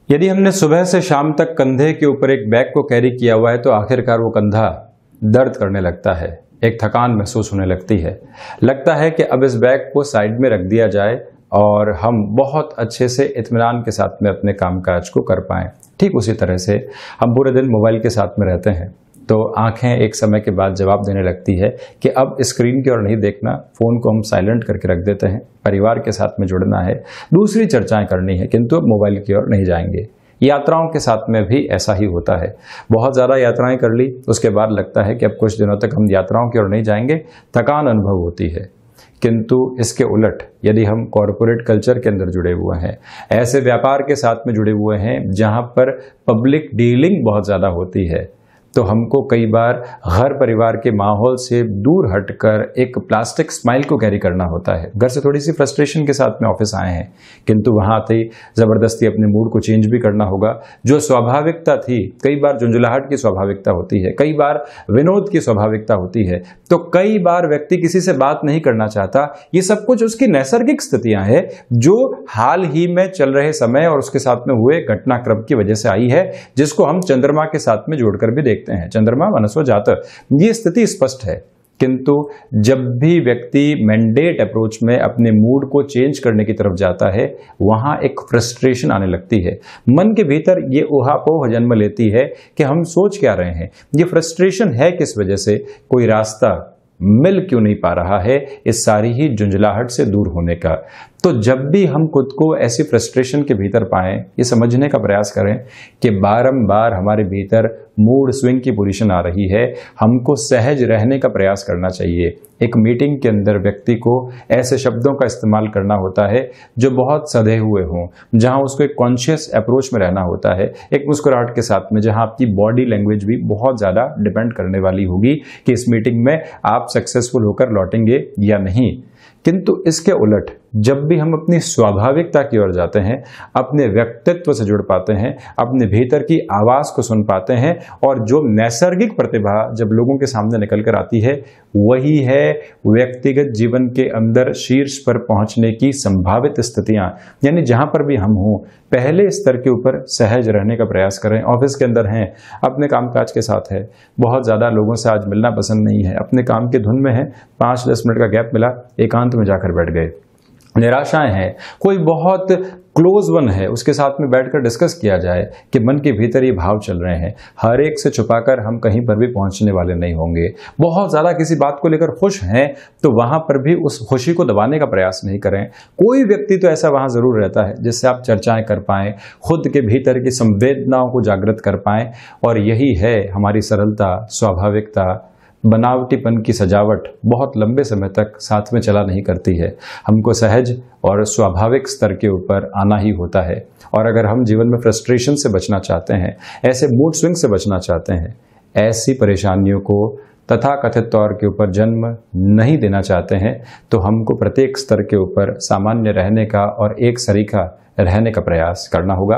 यदि हमने सुबह से शाम तक कंधे के ऊपर एक बैग को कैरी किया हुआ है तो आखिरकार वो कंधा दर्द करने लगता है, एक थकान महसूस होने लगती है। लगता है कि अब इस बैग को साइड में रख दिया जाए और हम बहुत अच्छे से इत्मीनान के साथ में अपने कामकाज को कर पाएं। ठीक उसी तरह से हम पूरे दिन मोबाइल के साथ में रहते हैं तो आंखें एक समय के बाद जवाब देने लगती है कि अब स्क्रीन की ओर नहीं देखना, फोन को हम साइलेंट करके रख देते हैं। परिवार के साथ में जुड़ना है, दूसरी चर्चाएं करनी है, किंतु अब मोबाइल की ओर नहीं जाएंगे। यात्राओं के साथ में भी ऐसा ही होता है। बहुत ज़्यादा यात्राएं कर ली, उसके बाद लगता है कि अब कुछ दिनों तक हम यात्राओं की ओर नहीं जाएंगे, थकान अनुभव होती है। किंतु इसके उलट यदि हम कॉरपोरेट कल्चर के अंदर जुड़े हुए हैं, ऐसे व्यापार के साथ में जुड़े हुए हैं जहां पर पब्लिक डीलिंग बहुत ज़्यादा होती है, तो हमको कई बार घर परिवार के माहौल से दूर हटकर एक प्लास्टिक स्माइल को कैरी करना होता है। घर से थोड़ी सी फ्रस्ट्रेशन के साथ में ऑफिस आए हैं, किंतु वहां आते ही जबरदस्ती अपने मूड को चेंज भी करना होगा। जो स्वाभाविकता थी, कई बार झुंझुलाहट की स्वाभाविकता होती है, कई बार विनोद की स्वाभाविकता होती है, तो कई बार व्यक्ति किसी से बात नहीं करना चाहता। ये सब कुछ उसकी नैसर्गिक स्थितियां हैं जो हाल ही में चल रहे समय और उसके साथ में हुए घटनाक्रम की वजह से आई है, जिसको हम चंद्रमा के साथ में जोड़कर भी देखते हैं। चंद्रमा मनसो जात, ये स्थिति स्पष्ट है। किंतु जब भी व्यक्ति मैंडेट अप्रोच में अपने मूड को चेंज करने की तरफ जाता है, वहां एक फ्रस्ट्रेशन आने लगती है। मन के भीतर ये ऊहापोह जन्म लेती है कि हम सोच क्या रहे हैं, ये फ्रस्ट्रेशन है किस वजह से, कोई रास्ता मिल क्यों नहीं पा रहा है इस सारी ही झुंझलाहट से दूर होने का। तो जब भी हम खुद को ऐसी फ्रस्ट्रेशन के भीतर पाएं, ये समझने का प्रयास करें कि बारंबार हमारे भीतर मूड स्विंग की पोजीशन आ रही है, हमको सहज रहने का प्रयास करना चाहिए। एक मीटिंग के अंदर व्यक्ति को ऐसे शब्दों का इस्तेमाल करना होता है जो बहुत सधे हुए हों, जहां उसको एक कॉन्शियस अप्रोच में रहना होता है, एक मुस्कुराहट के साथ में, जहां आपकी बॉडी लैंग्वेज भी बहुत ज़्यादा डिपेंड करने वाली होगी कि इस मीटिंग में आप सक्सेसफुल होकर लौटेंगे या नहीं। किंतु इसके उलट जब भी हम अपनी स्वाभाविकता की ओर जाते हैं, अपने व्यक्तित्व से जुड़ पाते हैं, अपने भीतर की आवाज को सुन पाते हैं और जो नैसर्गिक प्रतिभा जब लोगों के सामने निकल कर आती है, वही है व्यक्तिगत जीवन के अंदर शीर्ष पर पहुंचने की संभावित स्थितियां। यानी जहां पर भी हम हों, पहले स्तर के ऊपर सहज रहने का प्रयास करें। ऑफिस के अंदर हैं, अपने कामकाज के साथ है, बहुत ज्यादा लोगों से आज मिलना पसंद नहीं है, अपने काम की धुन में है, 5-10 मिनट का गैप मिला, एकांत में जाकर बैठ गए। निराशाएं हैं, कोई बहुत क्लोज वन है, उसके साथ में बैठकर डिस्कस किया जाए कि मन के भीतर ये भाव चल रहे हैं। हर एक से छुपाकर हम कहीं पर भी पहुंचने वाले नहीं होंगे। बहुत ज्यादा किसी बात को लेकर खुश हैं तो वहां पर भी उस खुशी को दबाने का प्रयास नहीं करें। कोई व्यक्ति तो ऐसा वहां जरूर रहता है जिससे आप चर्चाएं कर पाएं, खुद के भीतर की संवेदनाओं को जागृत कर पाएं, और यही है हमारी सरलता, स्वाभाविकता। बनावटीपन की सजावट बहुत लंबे समय तक साथ में चला नहीं करती है। हमको सहज और स्वाभाविक स्तर के ऊपर आना ही होता है। और अगर हम जीवन में फ्रस्ट्रेशन से बचना चाहते हैं, ऐसे मूड स्विंग से बचना चाहते हैं, ऐसी परेशानियों को तथाकथित तौर के ऊपर जन्म नहीं देना चाहते हैं, तो हमको प्रत्येक स्तर के ऊपर सामान्य रहने का और एक सरीखा रहने का प्रयास करना होगा।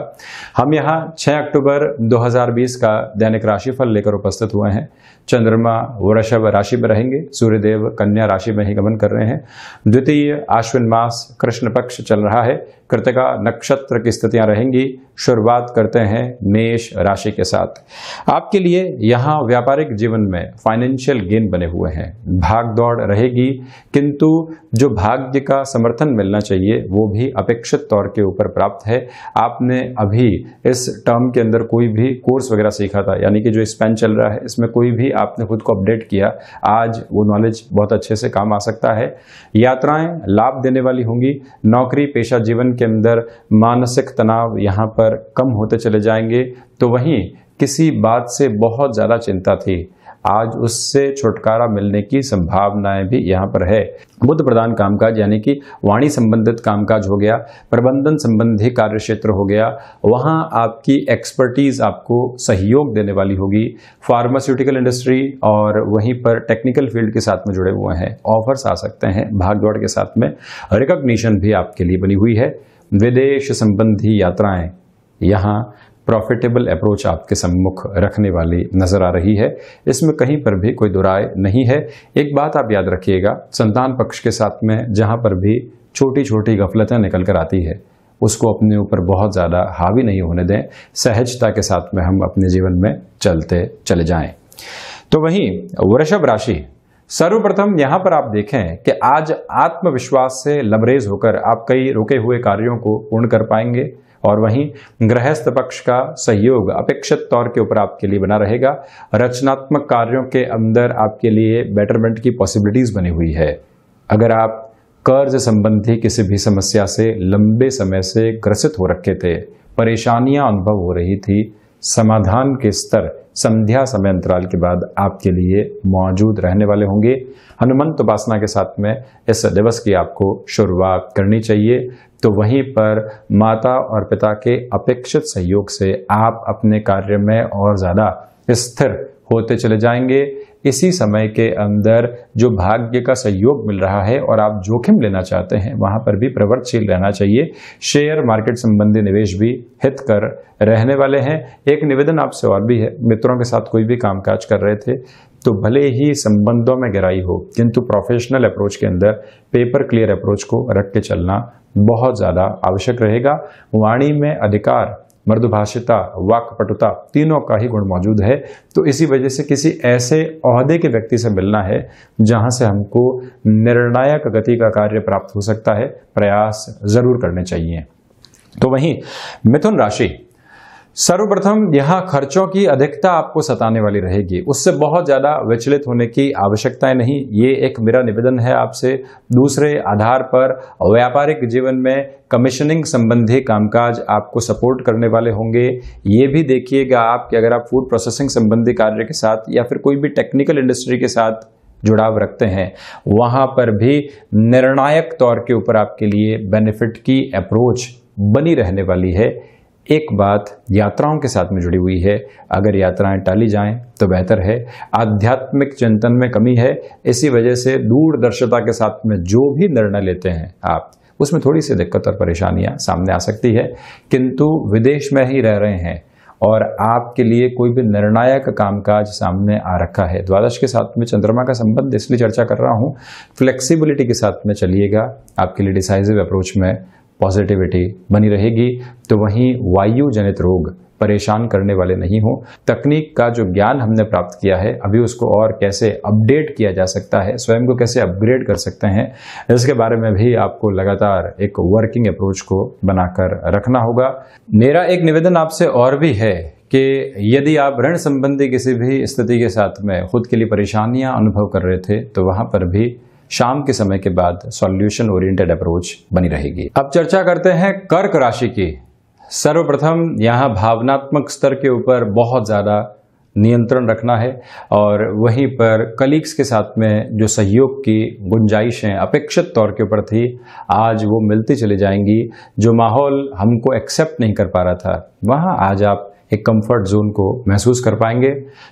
हम यहाँ 6 अक्टूबर 2020 का दैनिक राशिफल लेकर उपस्थित हुए हैं। चंद्रमा वृषभ राशि में रहेंगे, सूर्यदेव कन्या राशि में ही गमन कर रहे हैं। द्वितीय आश्विन मास कृष्ण पक्ष चल रहा है, कृतिका नक्षत्र की स्थितियां रहेंगी। शुरुआत करते हैं मेष राशि के साथ। आपके लिए यहाँ व्यापारिक जीवन में फाइनेंशियल गेन बने हुए हैं, भाग दौड़ रहेगी, किंतु जो भाग्य का समर्थन मिलना चाहिए वो भी अपेक्षित तौर के ऊपर प्राप्त है। आपने अभी इस टर्म के अंदर कोई भी कोर्स वगैरह सीखा था, यानी कि जो स्पेन चल रहा है इसमें कोई भी आपने खुद को अपडेट किया, आज वो नॉलेज बहुत अच्छे से काम आ सकता है। यात्राएं लाभ देने वाली होंगी। नौकरी पेशा जीवन के अंदर मानसिक तनाव यहाँ पर कम होते चले जाएंगे। तो वहीं किसी बात से बहुत ज्यादा चिंता थी, आज उससे छुटकारा मिलने की संभावनाएं भी यहाँ पर है। बुद्ध प्रधान कामकाज यानी कि वाणी संबंधित कामकाज हो गया, प्रबंधन संबंधी कार्य क्षेत्र हो गया, वहाँ आपकी एक्सपर्टीज आपको सहयोग देने वाली होगी। फार्मास्यूटिकल इंडस्ट्री और वहीं पर टेक्निकल फील्ड के साथ में जुड़े हुए हैं, ऑफर्स आ सकते हैं। भागदौड़ के साथ में रिकॉग्निशन भी आपके लिए बनी हुई है। विदेश संबंधी यात्राएं यहाँ प्रॉफिटेबल अप्रोच आपके सम्मुख रखने वाली नजर आ रही है, इसमें कहीं पर भी कोई दुराय नहीं है। एक बात आप याद रखिएगा, संतान पक्ष के साथ में जहां पर भी छोटी छोटी गफलतें निकल कर आती है, उसको अपने ऊपर बहुत ज़्यादा हावी नहीं होने दें। सहजता के साथ में हम अपने जीवन में चलते चले जाएं। तो वहीं वृषभ राशि, सर्वप्रथम यहां पर आप देखें कि आज आत्मविश्वास से लबरेज होकर आप कई रुके हुए कार्यों को पूर्ण कर पाएंगे। और वहीं गृहस्थ पक्ष का सहयोग अपेक्षित तौर के ऊपर आपके लिए बना रहेगा। रचनात्मक कार्यों के अंदर आपके लिए बेटरमेंट की पॉसिबिलिटीज बनी हुई है। अगर आप कर्ज संबंधी किसी भी समस्या से लंबे समय से ग्रसित हो रखे थे, परेशानियां अनुभव हो रही थी, समाधान के स्तर संध्या समय अंतराल के बाद आपके लिए मौजूद रहने वाले होंगे। हनुमंत उपासना के साथ में इस दिवस की आपको शुरुआत करनी चाहिए। तो वहीं पर माता और पिता के अपेक्षित सहयोग से आप अपने कार्य में और ज्यादा स्थिर होते चले जाएंगे। इसी समय के अंदर जो भाग्य का सहयोग मिल रहा है और आप जोखिम लेना चाहते हैं, वहां पर भी प्रवृत्तशील रहना चाहिए। शेयर मार्केट संबंधी निवेश भी हितकर रहने वाले हैं। एक निवेदन आपसे और भी है, मित्रों के साथ कोई भी कामकाज कर रहे थे तो भले ही संबंधों में गहराई हो, किंतु प्रोफेशनल अप्रोच के अंदर पेपर क्लियर अप्रोच को रख के चलना बहुत ज्यादा आवश्यक रहेगा। वाणी में अधिकार, मृदुभाषिता, वाक्पटुता तीनों का ही गुण मौजूद है। तो इसी वजह से किसी ऐसे ओहदे के व्यक्ति से मिलना है जहां से हमको निर्णायक गति का कार्य प्राप्त हो सकता है, प्रयास जरूर करने चाहिए। तो वहीं मिथुन राशि, सर्वप्रथम यहां खर्चों की अधिकता आपको सताने वाली रहेगी, उससे बहुत ज्यादा विचलित होने की आवश्यकता नहीं। ये एक मेरा निवेदन है आपसे। दूसरे आधार पर व्यापारिक जीवन में कमीशनिंग संबंधी कामकाज आपको सपोर्ट करने वाले होंगे। ये भी देखिएगा आप कि अगर आप फूड प्रोसेसिंग संबंधी कार्य के साथ या फिर कोई भी टेक्निकल इंडस्ट्री के साथ जुड़ाव रखते हैं, वहां पर भी निर्णायक तौर के ऊपर आपके लिए बेनिफिट की अप्रोच बनी रहने वाली है। एक बात यात्राओं के साथ में जुड़ी हुई है, अगर यात्राएं टाली जाएं तो बेहतर है। आध्यात्मिक चिंतन में कमी है, इसी वजह से दूरदर्शिता के साथ में जो भी निर्णय लेते हैं आप, उसमें थोड़ी सी दिक्कत और परेशानियां सामने आ सकती है। किंतु विदेश में ही रह रहे हैं और आपके लिए कोई भी निर्णायक कामकाज सामने आ रखा है। द्वादश के साथ में चंद्रमा का संबंध इसलिए चर्चा कर रहा हूं, फ्लेक्सिबिलिटी के साथ में चलिएगा, आपके लिए डिसाइसिव अप्रोच में पॉजिटिविटी बनी रहेगी। तो वहीं वायु जनित रोग परेशान करने वाले नहीं हो। तकनीक का जो ज्ञान हमने प्राप्त किया है, अभी उसको और कैसे अपडेट किया जा सकता है, स्वयं को कैसे अपग्रेड कर सकते हैं, इसके बारे में भी आपको लगातार एक वर्किंग अप्रोच को बनाकर रखना होगा। मेरा एक निवेदन आपसे और भी है कि यदि आप ऋण संबंधी किसी भी स्थिति के साथ में खुद के लिए परेशानियां अनुभव कर रहे थे, तो वहां पर भी शाम के समय के बाद सॉल्यूशन ओरिएंटेड अप्रोच बनी रहेगी। अब चर्चा करते हैं कर्क राशि की। सर्वप्रथम यहां भावनात्मक स्तर के ऊपर बहुत ज्यादा नियंत्रण रखना है और वहीं पर कलीग्स के साथ में जो सहयोग की गुंजाइशें अपेक्षित तौर के ऊपर थी, आज वो मिलती चली जाएंगी। जो माहौल हमको एक्सेप्ट नहीं कर पा रहा था, वहां आज आप एक कंफर्ट जोन को महसूस कर पाएंगे।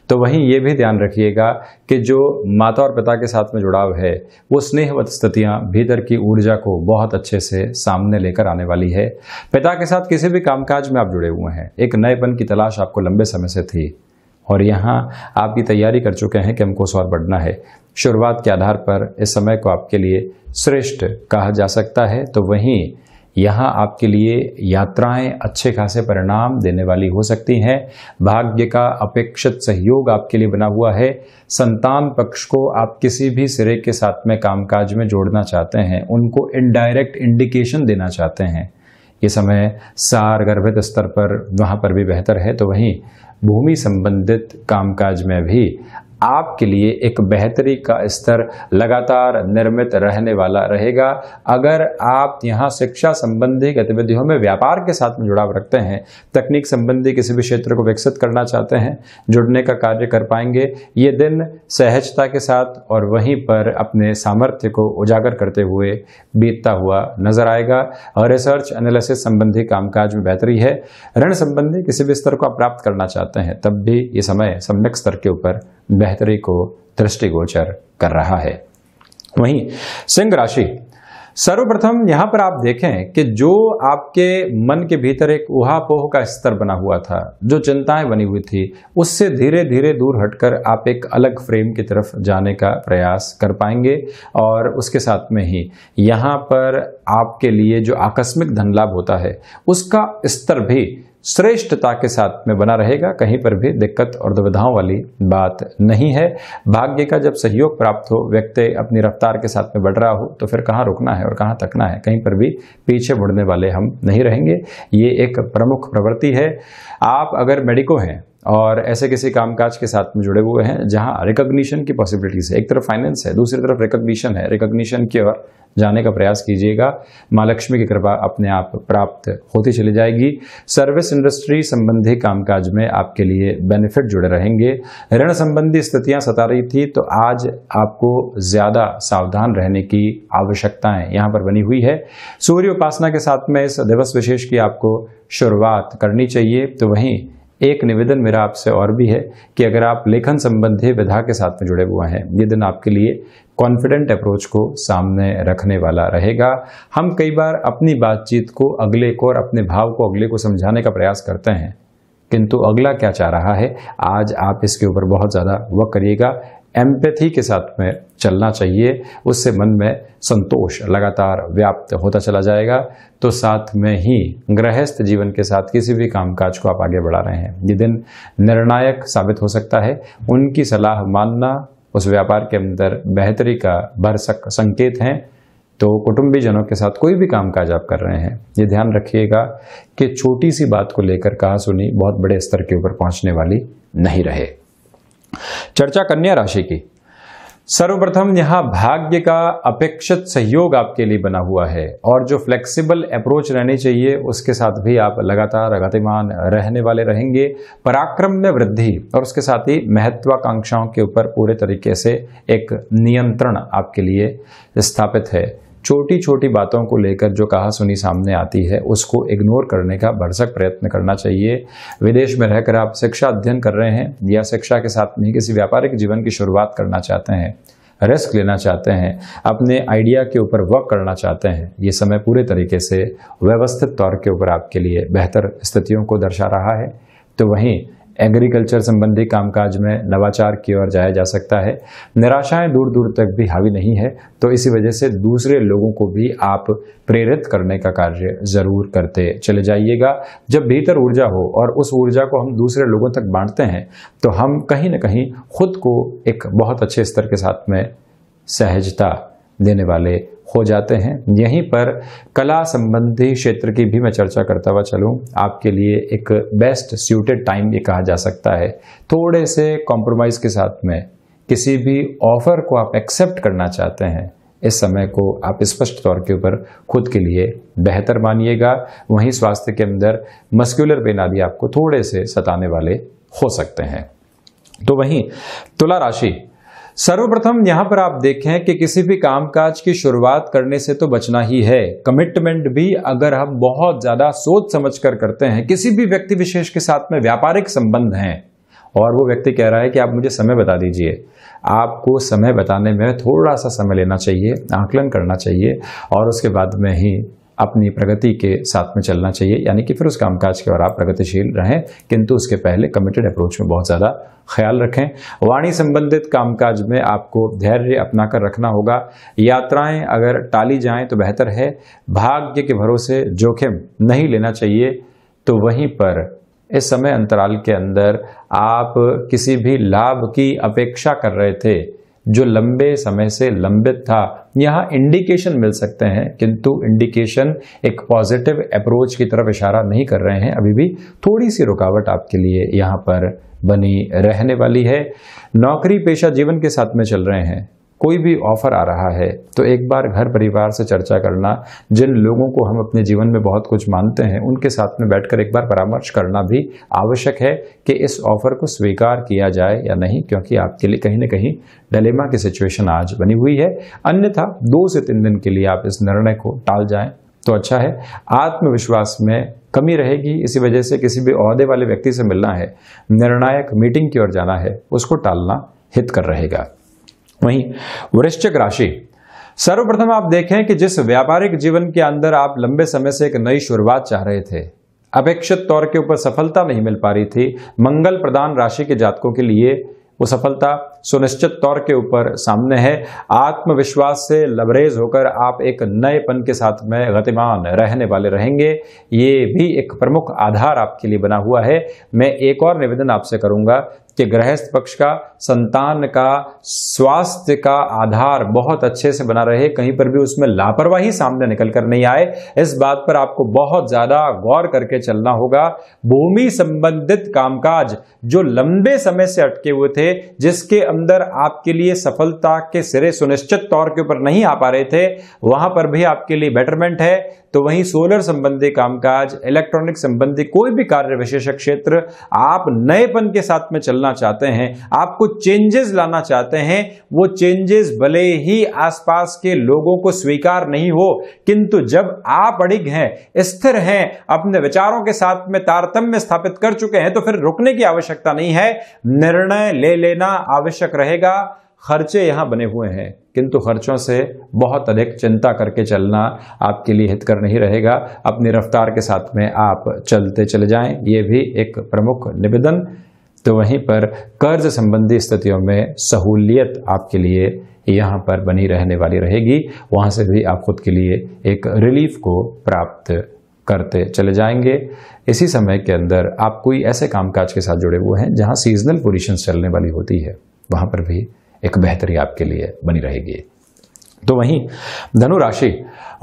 तो वहीं ये भी ध्यान रखिएगा कि जो माता और पिता के साथ में जुड़ाव है, वो स्नेहवत स्थितियां भीतर की ऊर्जा को बहुत अच्छे से सामने लेकर आने वाली है। पिता के साथ किसी भी कामकाज में आप जुड़े हुए हैं, एक नएपन की तलाश आपको लंबे समय से थी और यहाँ आपकी तैयारी कर चुके हैं कि हमको और बढ़ना है। शुरुआत के आधार पर इस समय को आपके लिए श्रेष्ठ कहा जा सकता है। तो वहीं यहाँ आपके लिए यात्राएं अच्छे खासे परिणाम देने वाली हो सकती हैं। भाग्य का अपेक्षित सहयोग आपके लिए बना हुआ है। संतान पक्ष को आप किसी भी सिरे के साथ में कामकाज में जोड़ना चाहते हैं, उनको इनडायरेक्ट इंडिकेशन देना चाहते हैं, ये समय सार गर्भित स्तर पर वहां पर भी बेहतर है। तो वहीं भूमि संबंधित कामकाज में भी आपके लिए एक बेहतरी का स्तर लगातार निर्मित रहने वाला रहेगा। अगर आप यहाँ शिक्षा संबंधी गतिविधियों में व्यापार के साथ में जुड़ाव रखते हैं, तकनीक संबंधी किसी भी क्षेत्र को विकसित करना चाहते हैं, जुड़ने का कार्य कर पाएंगे। ये दिन सहजता के साथ और वहीं पर अपने सामर्थ्य को उजागर करते हुए बीतता हुआ नजर आएगा। और रिसर्च एनालिसिस संबंधी कामकाज में बेहतरी है। ऋण संबंधी किसी भी स्तर को आप प्राप्त करना चाहते हैं, तब भी ये समय सम्यक स्तर के ऊपर बेहतरी को दृष्टिगोचर कर रहा है। वहीं सिंह राशि, सर्वप्रथम यहां पर आप देखें कि जो आपके मन के भीतर एक ऊहापोह का स्तर बना हुआ था, जो चिंताएं बनी हुई थी, उससे धीरे धीरे दूर हटकर आप एक अलग फ्रेम की तरफ जाने का प्रयास कर पाएंगे। और उसके साथ में ही यहां पर आपके लिए जो आकस्मिक धन लाभ होता है उसका स्तर भी श्रेष्ठता के साथ में बना रहेगा। कहीं पर भी दिक्कत और दुविधाओं वाली बात नहीं है। भाग्य का जब सहयोग प्राप्त हो, व्यक्ति अपनी रफ्तार के साथ में बढ़ रहा हो, तो फिर कहाँ रुकना है और कहाँ तकना है, कहीं पर भी पीछे मुड़ने वाले हम नहीं रहेंगे। ये एक प्रमुख प्रवृत्ति है। आप अगर मेडिको हैं और ऐसे किसी कामकाज के साथ में जुड़े हुए हैं जहां रिकॉग्निशन की पॉसिबिलिटीज है, एक तरफ फाइनेंस है, दूसरी तरफ रिकॉग्निशन है, रिकॉग्निशन की ओर जाने का प्रयास कीजिएगा। मां लक्ष्मी की कृपा अपने आप प्राप्त होती चली जाएगी। सर्विस इंडस्ट्री संबंधी कामकाज में आपके लिए बेनिफिट जुड़े रहेंगे। ऋण संबंधी स्थितियां सता रही थी, तो आज आपको ज्यादा सावधान रहने की आवश्यकताएं यहां पर बनी हुई है। सूर्य उपासना के साथ में इस दिवस विशेष की आपको शुरुआत करनी चाहिए। तो वहीं एक निवेदन मेरा आपसे और भी है कि अगर आप लेखन संबंधी विधा के साथ में जुड़े हुए हैं, ये दिन आपके लिए कॉन्फिडेंट अप्रोच को सामने रखने वाला रहेगा। हम कई बार अपनी बातचीत को अगले को और अपने भाव को अगले को समझाने का प्रयास करते हैं, किंतु अगला क्या चाह रहा है, आज आप इसके ऊपर बहुत ज़्यादा वर्क करिएगा। एम्पैथी के साथ में चलना चाहिए, उससे मन में संतोष लगातार व्याप्त होता चला जाएगा। तो साथ में ही गृहस्थ जीवन के साथ किसी भी कामकाज को आप आगे बढ़ा रहे हैं, ये दिन निर्णायक साबित हो सकता है। उनकी सलाह मानना उस व्यापार के अंदर बेहतरी का भरसक संकेत है। तो कुटुंबीजनों के साथ कोई भी कामकाज आप कर रहे हैं, ये ध्यान रखिएगा कि छोटी सी बात को लेकर कहा सुनी बहुत बड़े स्तर के ऊपर पहुंचने वाली नहीं रहे। चर्चा कन्या राशि की। सर्वप्रथम यहां भाग्य का अपेक्षित सहयोग आपके लिए बना हुआ है और जो फ्लेक्सिबल अप्रोच रहनी चाहिए उसके साथ भी आप लगातार गतिमान रहने वाले रहेंगे। पराक्रम में वृद्धि और उसके साथ ही महत्वाकांक्षाओं के ऊपर पूरे तरीके से एक नियंत्रण आपके लिए स्थापित है। छोटी छोटी बातों को लेकर जो कहा सुनी सामने आती है उसको इग्नोर करने का भरसक प्रयत्न करना चाहिए। विदेश में रहकर आप शिक्षा अध्ययन कर रहे हैं या शिक्षा के साथ में किसी व्यापारिक जीवन की शुरुआत करना चाहते हैं, रिस्क लेना चाहते हैं, अपने आइडिया के ऊपर वर्क करना चाहते हैं, ये समय पूरे तरीके से व्यवस्थित तौर के ऊपर आपके लिए बेहतर स्थितियों को दर्शा रहा है। तो वहीं एग्रीकल्चर संबंधी कामकाज में नवाचार की ओर जाया जा सकता है। निराशाएं दूर दूर तक भी हावी नहीं है, तो इसी वजह से दूसरे लोगों को भी आप प्रेरित करने का कार्य जरूर करते चले जाइएगा। जब भीतर ऊर्जा हो और उस ऊर्जा को हम दूसरे लोगों तक बांटते हैं तो हम कहीं ना कहीं खुद को एक बहुत अच्छे स्तर के साथ में सहजता देने वाले हो जाते हैं। यहीं पर कला संबंधी क्षेत्र की भी मैं चर्चा करता हुआ चलूं, आपके लिए एक बेस्ट सूटेड टाइम ये कहा जा सकता है। थोड़े से कॉम्प्रोमाइज के साथ में किसी भी ऑफर को आप एक्सेप्ट करना चाहते हैं, इस समय को आप स्पष्ट तौर के ऊपर खुद के लिए बेहतर मानिएगा। वहीं स्वास्थ्य के अंदर मस्कुलर पेन आदि आपको थोड़े से सताने वाले हो सकते हैं। तो वहीं तुला राशि। सर्वप्रथम यहां पर आप देखें कि किसी भी कामकाज की शुरुआत करने से तो बचना ही है। कमिटमेंट भी अगर हम बहुत ज्यादा सोच समझकर करते हैं, किसी भी व्यक्ति विशेष के साथ में व्यापारिक संबंध हैं और वो व्यक्ति कह रहा है कि आप मुझे समय बता दीजिए, आपको समय बताने में थोड़ा सा समय लेना चाहिए, आकलन करना चाहिए और उसके बाद में ही अपनी प्रगति के साथ में चलना चाहिए। यानी कि फिर उस कामकाज के और आप प्रगतिशील रहें, किंतु उसके पहले कमिटेड अप्रोच में बहुत ज़्यादा ख्याल रखें। वाणी संबंधित कामकाज में आपको धैर्य अपनाकर रखना होगा। यात्राएं अगर टाली जाएं तो बेहतर है। भाग्य के भरोसे जोखिम नहीं लेना चाहिए। तो वहीं पर इस समय अंतराल के अंदर आप किसी भी लाभ की अपेक्षा कर रहे थे जो लंबे समय से लंबित था, यहाँ इंडिकेशन मिल सकते हैं, किंतु इंडिकेशन एक पॉजिटिव अप्रोच की तरफ इशारा नहीं कर रहे हैं। अभी भी थोड़ी सी रुकावट आपके लिए यहाँ पर बनी रहने वाली है। नौकरी पेशा जीवन के साथ में चल रहे हैं, कोई भी ऑफर आ रहा है तो एक बार घर परिवार से चर्चा करना, जिन लोगों को हम अपने जीवन में बहुत कुछ मानते हैं उनके साथ में बैठकर एक बार परामर्श करना भी आवश्यक है कि इस ऑफर को स्वीकार किया जाए या नहीं, क्योंकि आपके लिए कहीं ना कहीं डिलेमा की सिचुएशन आज बनी हुई है। अन्यथा 2 से 3 दिन के लिए आप इस निर्णय को टाल जाएं तो अच्छा है। आत्मविश्वास में कमी रहेगी, इसी वजह से किसी भी ओहदे वाले व्यक्ति से मिलना है, निर्णायक मीटिंग की ओर जाना है, उसको टालना हितकर रहेगा। वहीं वृश्चिक राशि। सर्वप्रथम आप देखें कि जिस व्यापारिक जीवन के अंदर आप लंबे समय से एक नई शुरुआत चाह रहे थे, अपेक्षित तौर के ऊपर सफलता नहीं मिल पा रही थी, मंगल प्रधान राशि के जातकों के लिए वो सफलता सुनिश्चित तौर के ऊपर सामने है। आत्मविश्वास से लबरेज होकर आप एक नएपन के साथ में गतिमान रहने वाले रहेंगे। ये भी एक प्रमुख आधार आपके लिए बना हुआ है। मैं एक और निवेदन आपसे करूंगा कि गृहस्थ पक्ष का, संतान का, स्वास्थ्य का आधार बहुत अच्छे से बना रहे, कहीं पर भी उसमें लापरवाही सामने निकल कर नहीं आए, इस बात पर आपको बहुत ज्यादा गौर करके चलना होगा। भूमि संबंधित कामकाज जो लंबे समय से अटके हुए थे, जिसके अंदर आपके लिए सफलता के सिरे सुनिश्चित तौर के ऊपर नहीं आ पा रहे थे, वहां पर भी आपके लिए बेटरमेंट है। तो वहीं सोलर संबंधी कामकाज, इलेक्ट्रॉनिक संबंधी कोई भी कार्य विशेष क्षेत्र आप नएपन के साथ में चलना चाहते हैं, आपको चेंजेस लाना चाहते हैं, वो चेंजेस भले ही आसपास के लोगों को स्वीकार नहीं हो, किंतु जब आप अड़िग हैं, स्थिर हैं, अपने विचारों के साथ में तारतम्य स्थापित कर चुके हैं, तो फिर रुकने की आवश्यकता नहीं है, निर्णय ले लेना आवश्यक रहेगा। खर्चे यहां बने हुए हैं, किंतु खर्चों से बहुत अधिक चिंता करके चलना आपके लिए हितकर नहीं रहेगा। अपनी रफ्तार के साथ में आप चलते चले जाएं, ये भी एक प्रमुख निवेदन। तो वहीं पर कर्ज संबंधी स्थितियों में सहूलियत आपके लिए यहां पर बनी रहने वाली रहेगी, वहां से भी आप खुद के लिए एक रिलीफ को प्राप्त करते चले जाएंगे। इसी समय के अंदर आप कोई ऐसे कामकाज के साथ जुड़े हुए हैं जहां सीजनल पोजीशंस चलने वाली होती है, वहां पर भी एक बेहतरी आपके लिए बनी रहेगी। तो वहीं धनु राशि,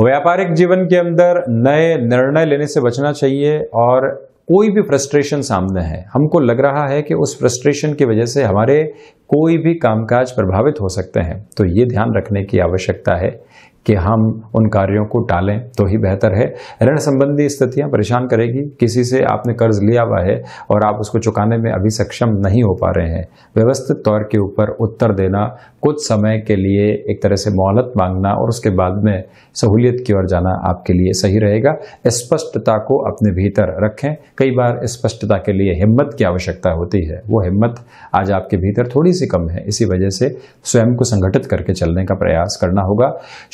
व्यापारिक जीवन के अंदर नए निर्णय लेने से बचना चाहिए और कोई भी फ्रस्ट्रेशन सामने है, हमको लग रहा है कि उस फ्रस्ट्रेशन की वजह से हमारे कोई भी कामकाज प्रभावित हो सकते हैं, तो ये ध्यान रखने की आवश्यकता है कि हम उन कार्यों को टालें तो ही बेहतर है। ऋण संबंधी स्थितियां परेशान करेगी, किसी से आपने कर्ज लिया हुआ है और आप उसको चुकाने में अभी सक्षम नहीं हो पा रहे हैं, व्यवस्थित तौर के ऊपर उत्तर देना, कुछ समय के लिए एक तरह से मोहलत मांगना और उसके बाद में सहूलियत की ओर जाना आपके लिए सही रहेगा। स्पष्टता को अपने भीतर रखें। कई बार स्पष्टता के लिए हिम्मत की आवश्यकता होती है, वो हिम्मत आज आपके भीतर थोड़ी सी कम है, इसी वजह से स्वयं को संगठित करके चलने का प्रयास करना होगा।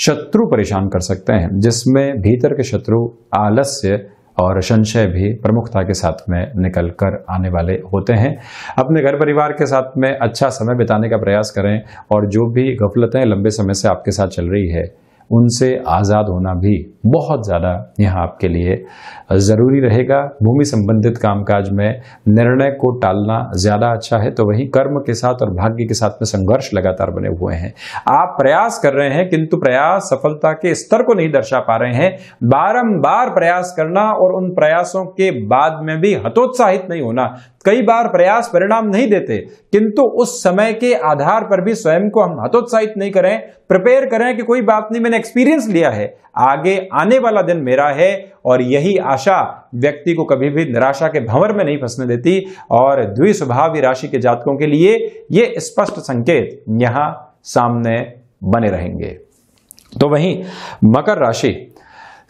शत्रु परेशान कर सकते हैं, जिसमें भीतर के शत्रु आलस्य और संशय भी प्रमुखता के साथ में निकल कर आने वाले होते हैं। अपने घर परिवार के साथ में अच्छा समय बिताने का प्रयास करें और जो भी गफलतें लंबे समय से आपके साथ चल रही है, उनसे आज़ाद होना भी बहुत ज़्यादा यहाँ आपके लिए ज़रूरी रहेगा। भूमि संबंधित कामकाज में निर्णय को टालना ज़्यादा अच्छा है। तो वहीं कर्म के साथ और भाग्य के साथ में संघर्ष लगातार बने हुए हैं। आप प्रयास कर रहे हैं, किंतु प्रयास सफलता के स्तर को नहीं दर्शा पा रहे हैं। बारंबार प्रयास करना और उन प्रयासों के बाद में भी हतोत्साहित नहीं होना। कई बार प्रयास परिणाम नहीं देते, किंतु उस समय के आधार पर भी स्वयं को हम हतोत्साहित नहीं करें, प्रिपेयर करें कि कोई बात नहीं, मैंने एक्सपीरियंस लिया है, आगे आने वाला दिन मेरा है। और यही आशा व्यक्ति को कभी भी निराशा के भंवर में नहीं फंसने देती। और द्विस्वभावी राशि के जातकों के लिए ये स्पष्ट संकेत यहां सामने बने रहेंगे। तो वहीं मकर राशि,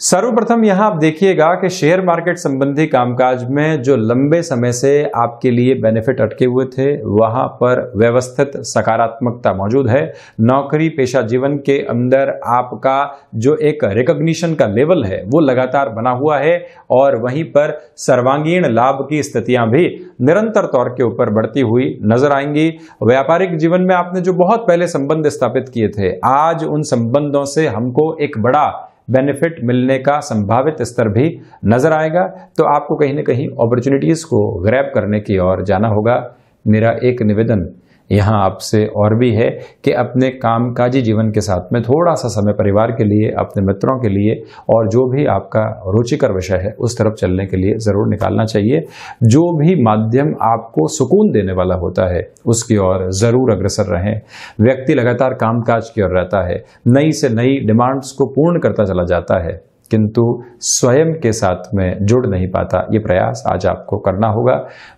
सर्वप्रथम यहां आप देखिएगा कि शेयर मार्केट संबंधी कामकाज में जो लंबे समय से आपके लिए बेनिफिट अटके हुए थे, वहां पर व्यवस्थित सकारात्मकता मौजूद है। नौकरी पेशा जीवन के अंदर आपका जो एक रिकॉग्निशन का लेवल है, वो लगातार बना हुआ है और वहीं पर सर्वांगीण लाभ की स्थितियां भी निरंतर तौर के ऊपर बढ़ती हुई नजर आएंगी। व्यापारिक जीवन में आपने जो बहुत पहले संबंध स्थापित किए थे, आज उन संबंधों से हमको एक बड़ा बेनिफिट मिलने का संभावित स्तर भी नजर आएगा। तो आपको कहीं ना कहीं अपॉर्चुनिटीज को ग्रैब करने की ओर जाना होगा। मेरा एक निवेदन यहाँ आपसे और भी है कि अपने कामकाजी जीवन के साथ में थोड़ा सा समय परिवार के लिए, अपने मित्रों के लिए और जो भी आपका रुचिकर विषय है उस तरफ चलने के लिए ज़रूर निकालना चाहिए। जो भी माध्यम आपको सुकून देने वाला होता है उसकी ओर ज़रूर अग्रसर रहें। व्यक्ति लगातार कामकाज की ओर रहता है, नई से नई डिमांड्स को पूर्ण करता चला जाता है, किंतु स्वयं के साथ में जुड़ नहीं पाता। ये प्रयास आज आपको करना होगा।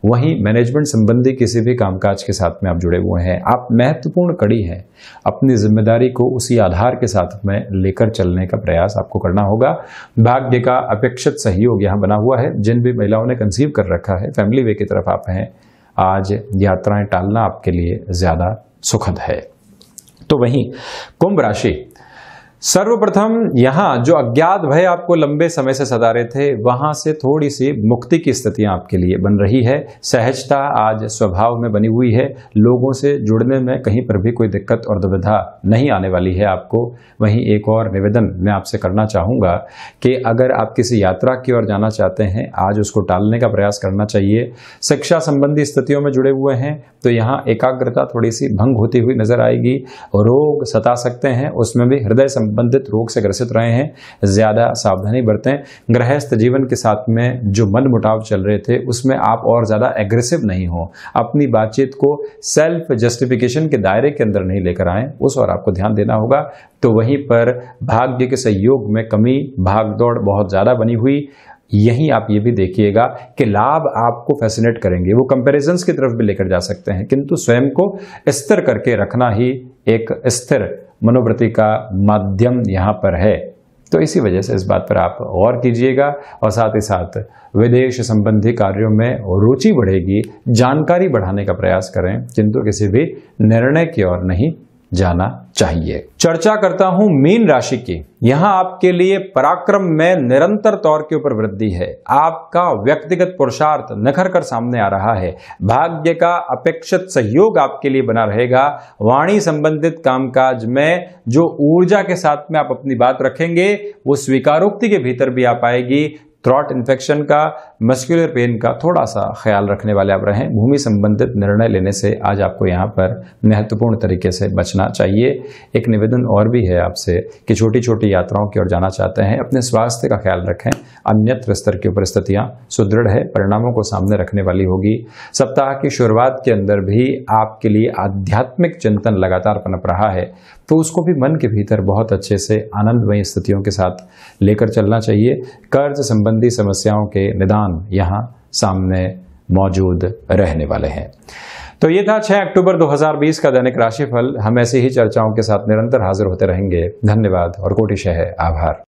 वहीं मैनेजमेंट संबंधी किसी भी कामकाज के साथ में आप जुड़े हुए हैं, आप महत्वपूर्ण कड़ी हैं। अपनी जिम्मेदारी को उसी आधार के साथ में लेकर चलने का प्रयास आपको करना होगा। भाग्य का अपेक्षित सहयोग यहाँ बना हुआ है। जिन भी महिलाओं ने कंसीव कर रखा है, फैमिली वे की तरफ आप हैं, आज यात्राएं टालना आपके लिए ज्यादा सुखद है। तो वहीं कुंभ राशि, सर्वप्रथम यहाँ जो अज्ञात भय आपको लंबे समय से सता रहे थे, वहां से थोड़ी सी मुक्ति की स्थितियां आपके लिए बन रही है। सहजता आज स्वभाव में बनी हुई है। लोगों से जुड़ने में कहीं पर भी कोई दिक्कत और दुविधा नहीं आने वाली है आपको। वहीं एक और निवेदन मैं आपसे करना चाहूंगा कि अगर आप किसी यात्रा की ओर जाना चाहते हैं, आज उसको टालने का प्रयास करना चाहिए। शिक्षा संबंधी स्थितियों में जुड़े हुए हैं तो यहाँ एकाग्रता थोड़ी सी भंग होती हुई नजर आएगी। रोग सता सकते हैं, उसमें भी हृदय संबंधित रोग से ग्रसित रहे हैं, ज्यादा सावधानी बरतें। गृहस्थ जीवन के साथ में जो मन मुटाव चल रहे थे उसमें आप और ज्यादा एग्रेसिव नहीं हो, अपनी बातचीत को सेल्फ जस्टिफिकेशन के दायरे के अंदर नहीं लेकर आए, उस और आपको ध्यान देना होगा। तो वहीं पर भाग्य के सहयोग में कमी, भागदौड़ बहुत ज्यादा बनी हुई। यहीं आप ये भी देखिएगा कि लाभ आपको फैसिनेट करेंगे, वो कंपैरिजंस की तरफ भी लेकर जा सकते हैं, किंतु स्वयं को स्थिर करके रखना ही एक स्थिर मनोवृत्ति का माध्यम यहाँ पर है। तो इसी वजह से इस बात पर आप गौर कीजिएगा और साथ ही साथ विदेश संबंधी कार्यों में रुचि बढ़ेगी। जानकारी बढ़ाने का प्रयास करें, किंतु किसी भी निर्णय की ओर नहीं जाना चाहिए। चर्चा करता हूं मीन राशि की। यहां आपके लिए पराक्रम में निरंतर तौर के ऊपर वृद्धि है। आपका व्यक्तिगत पुरुषार्थ निखर कर सामने आ रहा है। भाग्य का अपेक्षित सहयोग आपके लिए बना रहेगा। वाणी संबंधित कामकाज में जो ऊर्जा के साथ में आप अपनी बात रखेंगे वो स्वीकारोक्ति के भीतर भी आ पाएगी। थ्रॉट इन्फेक्शन का, मस्कुलर पेन का थोड़ा सा ख्याल रखने वाले आप रहें। भूमि संबंधित निर्णय लेने से आज आपको यहाँ पर महत्वपूर्ण तरीके से बचना चाहिए। एक निवेदन और भी है आपसे कि छोटी छोटी यात्राओं की ओर जाना चाहते हैं, अपने स्वास्थ्य का ख्याल रखें। अन्यत्र स्तर की परिस्थितियां सुदृढ़ है, परिणामों को सामने रखने वाली होगी। सप्ताह की शुरुआत के अंदर भी आपके लिए आध्यात्मिक चिंतन लगातार पनप रहा है, तो उसको भी मन के भीतर बहुत अच्छे से आनंदमयी स्थितियों के साथ लेकर चलना चाहिए। कर्ज संबंधी समस्याओं के निदान यहाँ सामने मौजूद रहने वाले हैं। तो ये था 6 अक्टूबर 2020 का दैनिक राशिफल। हम ऐसी ही चर्चाओं के साथ निरंतर हाजिर होते रहेंगे। धन्यवाद और कोटिशः आभार।